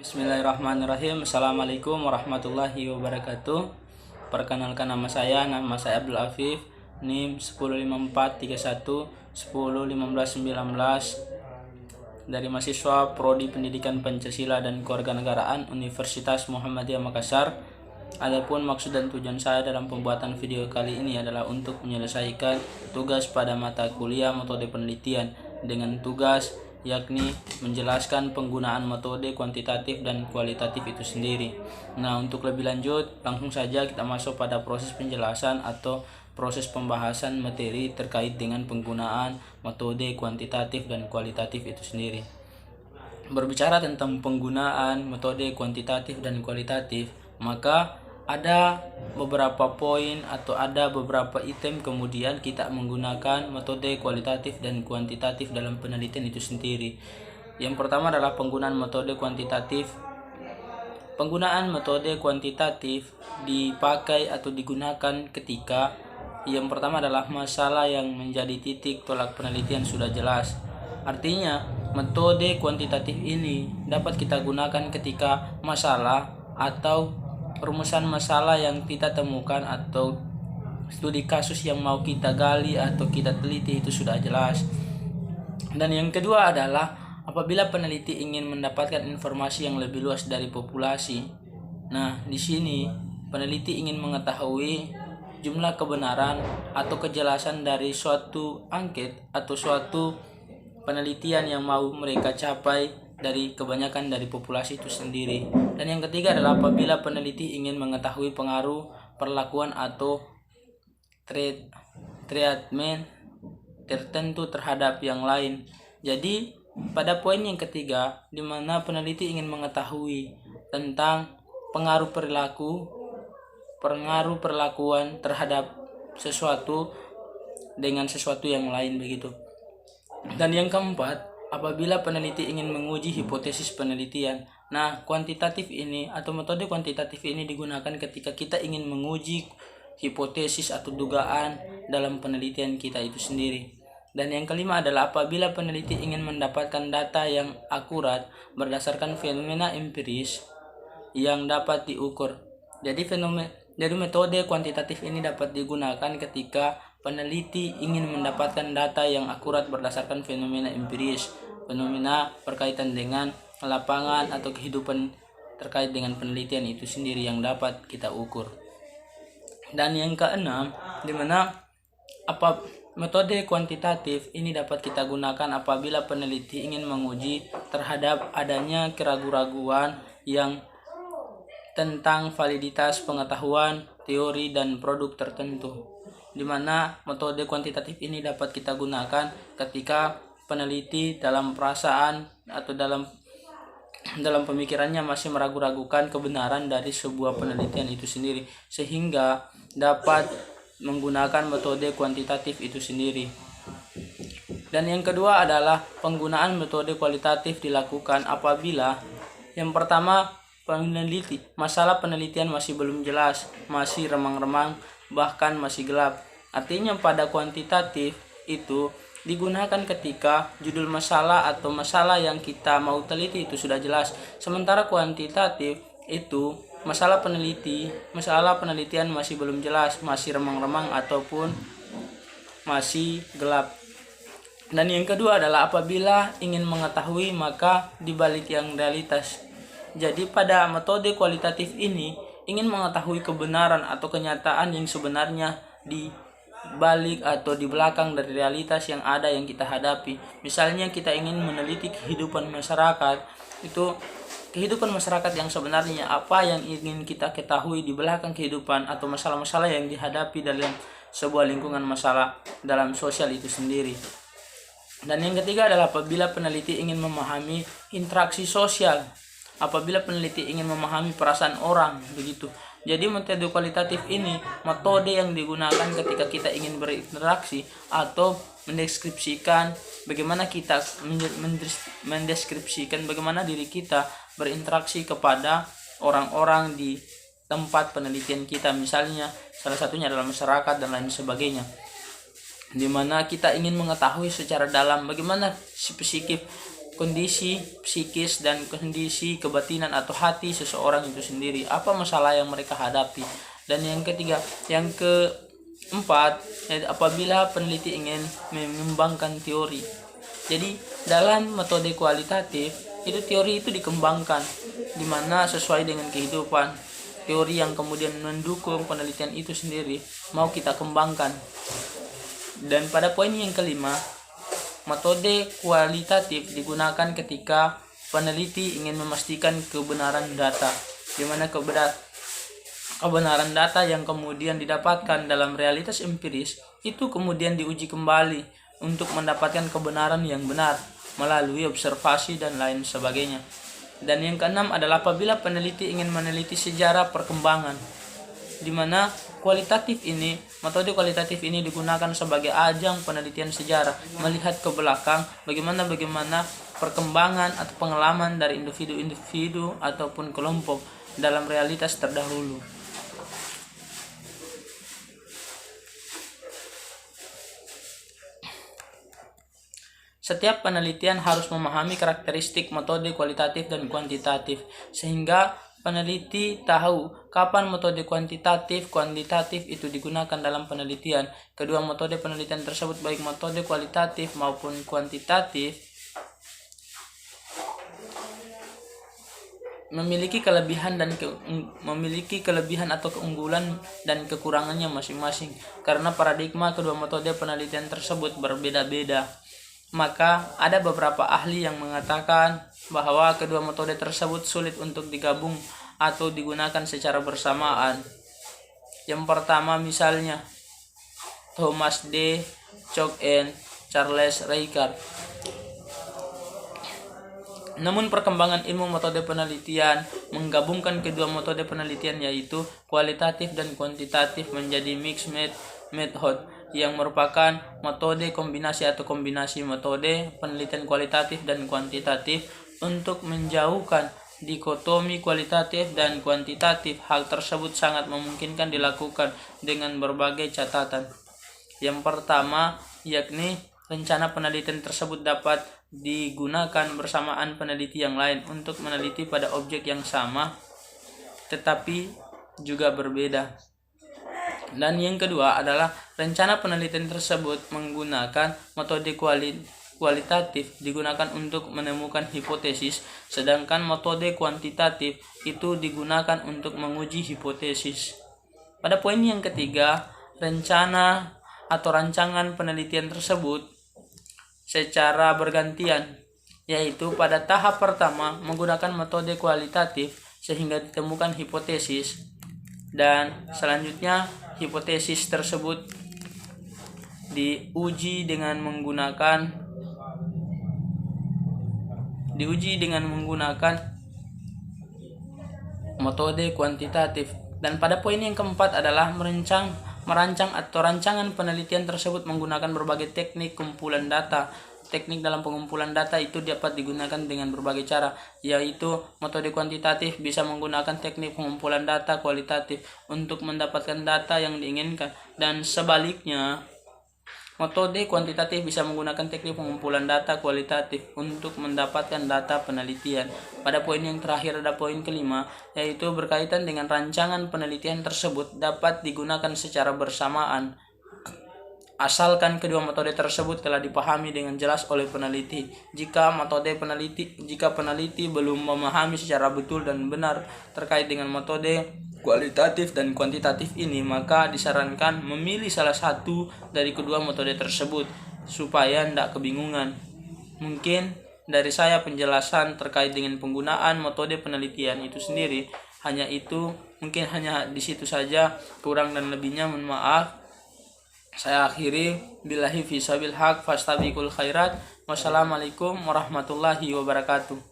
Bismillahirrahmanirrahim. Assalamualaikum warahmatullahi wabarakatuh. Perkenalkan, nama saya Abdul Afif, NIM 105431101519 dari mahasiswa Prodi Pendidikan Pancasila dan Kewarganegaraan Universitas Muhammadiyah Makassar. Adapun maksud dan tujuan saya dalam pembuatan video kali ini adalah untuk menyelesaikan tugas pada mata kuliah metode penelitian dengan tugas yakni menjelaskan penggunaan metode kuantitatif dan kualitatif itu sendiri. Nah, untuk lebih lanjut, langsung saja kita masuk pada proses penjelasan atau proses pembahasan materi terkait dengan penggunaan metode kuantitatif dan kualitatif itu sendiri. Berbicara tentang penggunaan metode kuantitatif dan kualitatif, maka ada beberapa poin atau ada beberapa item kemudian kita menggunakan metode kualitatif dan kuantitatif dalam penelitian itu sendiri. Yang pertama adalah penggunaan metode kuantitatif. Penggunaan metode kuantitatif dipakai atau digunakan ketika yang pertama adalah masalah yang menjadi titik tolak penelitian sudah jelas. Artinya, metode kuantitatif ini dapat kita gunakan ketika masalah atau rumusan masalah yang kita temukan atau studi kasus yang mau kita gali atau kita teliti itu sudah jelas. Dan yang kedua adalah apabila peneliti ingin mendapatkan informasi yang lebih luas dari populasi. Nah, di sini peneliti ingin mengetahui jumlah kebenaran atau kejelasan dari suatu angket atau suatu penelitian yang mau mereka capai dari kebanyakan dari populasi itu sendiri. Dan yang ketiga adalah apabila peneliti ingin mengetahui pengaruh perlakuan atau treatment tertentu terhadap yang lain. Jadi pada poin yang ketiga, di mana peneliti ingin mengetahui tentang pengaruh perlakuan terhadap sesuatu dengan sesuatu yang lain begitu. Dan yang keempat, apabila peneliti ingin menguji hipotesis penelitian. Nah, kuantitatif ini atau metode kuantitatif ini digunakan ketika kita ingin menguji hipotesis atau dugaan dalam penelitian kita itu sendiri. Dan yang kelima adalah apabila peneliti ingin mendapatkan data yang akurat berdasarkan fenomena empiris yang dapat diukur. Jadi metode kuantitatif ini dapat digunakan ketika peneliti ingin mendapatkan data yang akurat berdasarkan fenomena empiris, fenomena berkaitan dengan lapangan atau kehidupan terkait dengan penelitian itu sendiri yang dapat kita ukur. Dan yang keenam, di mana metode kuantitatif ini dapat kita gunakan apabila peneliti ingin menguji terhadap adanya keraguan-raguan yang tentang validitas pengetahuan, teori, dan produk tertentu, di mana metode kuantitatif ini dapat kita gunakan ketika peneliti dalam perasaan atau dalam pemikirannya masih meragu-ragukan kebenaran dari sebuah penelitian itu sendiri, sehingga dapat menggunakan metode kuantitatif itu sendiri. Dan yang kedua adalah penggunaan metode kualitatif dilakukan apabila yang pertama, masalah penelitian masih belum jelas, masih remang-remang, bahkan masih gelap. Artinya pada kuantitatif itu digunakan ketika judul masalah atau masalah yang kita mau teliti itu sudah jelas. Sementara kuantitatif itu masalah penelitian masih belum jelas, masih remang-remang ataupun masih gelap. Dan yang kedua adalah apabila ingin mengetahui maka dibalik yang realitas. Jadi pada metode kualitatif ini ingin mengetahui kebenaran atau kenyataan yang sebenarnya di balik atau di belakang dari realitas yang ada yang kita hadapi. Misalnya kita ingin meneliti kehidupan masyarakat, itu kehidupan masyarakat yang sebenarnya apa yang ingin kita ketahui di belakang kehidupan atau masalah-masalah yang dihadapi dalam sebuah lingkungan masalah dalam sosial itu sendiri. Dan yang ketiga adalah apabila peneliti ingin memahami interaksi sosial, apabila peneliti ingin memahami perasaan orang begitu. Jadi metode kualitatif ini metode yang digunakan ketika kita ingin berinteraksi atau mendeskripsikan bagaimana kita mendeskripsikan bagaimana diri kita berinteraksi kepada orang-orang di tempat penelitian kita, misalnya salah satunya adalah masyarakat dan lain sebagainya, di mana kita ingin mengetahui secara dalam bagaimana psikis kondisi psikis dan kondisi kebatinan atau hati seseorang itu sendiri, apa masalah yang mereka hadapi. Dan yang ketiga, yang keempat, apabila peneliti ingin mengembangkan teori. Jadi dalam metode kualitatif itu teori itu dikembangkan, di mana sesuai dengan kehidupan. Teori yang kemudian mendukung penelitian itu sendiri mau kita kembangkan. Dan pada poin yang kelima, metode kualitatif digunakan ketika peneliti ingin memastikan kebenaran data, di mana kebenaran data yang kemudian didapatkan dalam realitas empiris itu kemudian diuji kembali untuk mendapatkan kebenaran yang benar melalui observasi dan lain sebagainya. Dan yang keenam adalah apabila peneliti ingin meneliti sejarah perkembangan, di mana metode kualitatif ini digunakan sebagai ajang penelitian sejarah, melihat ke belakang bagaimana perkembangan atau pengalaman dari individu ataupun kelompok dalam realitas terdahulu. Setiap penelitian harus memahami karakteristik metode kualitatif dan kuantitatif, sehingga peneliti tahu kapan metode kuantitatif itu digunakan dalam penelitian. Kedua metode penelitian tersebut, baik metode kualitatif maupun kuantitatif, memiliki kelebihan atau keunggulan dan kekurangannya masing-masing. Karena paradigma kedua metode penelitian tersebut berbeda-beda, maka ada beberapa ahli yang mengatakan bahwa kedua metode tersebut sulit untuk digabung atau digunakan secara bersamaan. Yang pertama misalnya Thomas D. Chalk and Charles Ricard. Namun perkembangan ilmu metode penelitian menggabungkan kedua metode penelitian, yaitu kualitatif dan kuantitatif, menjadi mixed method, yang merupakan metode kombinasi metode penelitian kualitatif dan kuantitatif untuk menjauhkan dikotomi kualitatif dan kuantitatif. Hal tersebut sangat memungkinkan dilakukan dengan berbagai catatan. Yang pertama, yakni rencana penelitian tersebut dapat digunakan bersamaan peneliti yang lain untuk meneliti pada objek yang sama tetapi juga berbeda. Dan yang kedua adalah rencana penelitian tersebut menggunakan metode kualitatif digunakan untuk menemukan hipotesis, sedangkan metode kuantitatif itu digunakan untuk menguji hipotesis. Pada poin yang ketiga, rencana atau rancangan penelitian tersebut secara bergantian, yaitu pada tahap pertama menggunakan metode kualitatif sehingga ditemukan hipotesis, dan selanjutnya hipotesis tersebut diuji dengan menggunakan metode kuantitatif. Dan pada poin yang keempat adalah merancang atau rancangan penelitian tersebut menggunakan berbagai teknik kumpulan data. Teknik dalam pengumpulan data itu dapat digunakan dengan berbagai cara, yaitu metode kuantitatif bisa menggunakan teknik pengumpulan data kualitatif untuk mendapatkan data yang diinginkan, dan sebaliknya metode kuantitatif bisa menggunakan teknik pengumpulan data kualitatif untuk mendapatkan data penelitian. Pada poin yang terakhir ada poin kelima, yaitu berkaitan dengan rancangan penelitian tersebut dapat digunakan secara bersamaan asalkan kedua metode tersebut telah dipahami dengan jelas oleh peneliti. Jika peneliti belum memahami secara betul dan benar terkait dengan metode kualitatif dan kuantitatif ini, maka disarankan memilih salah satu dari kedua metode tersebut supaya tidak kebingungan. Mungkin dari saya penjelasan terkait dengan penggunaan metode penelitian itu sendiri hanya itu, mungkin hanya di situ saja, kurang dan lebihnya mohon maaf. Saya akhiri, billahi fi sabil haq fastabiqul khairat. Wassalamualaikum warahmatullahi wabarakatuh.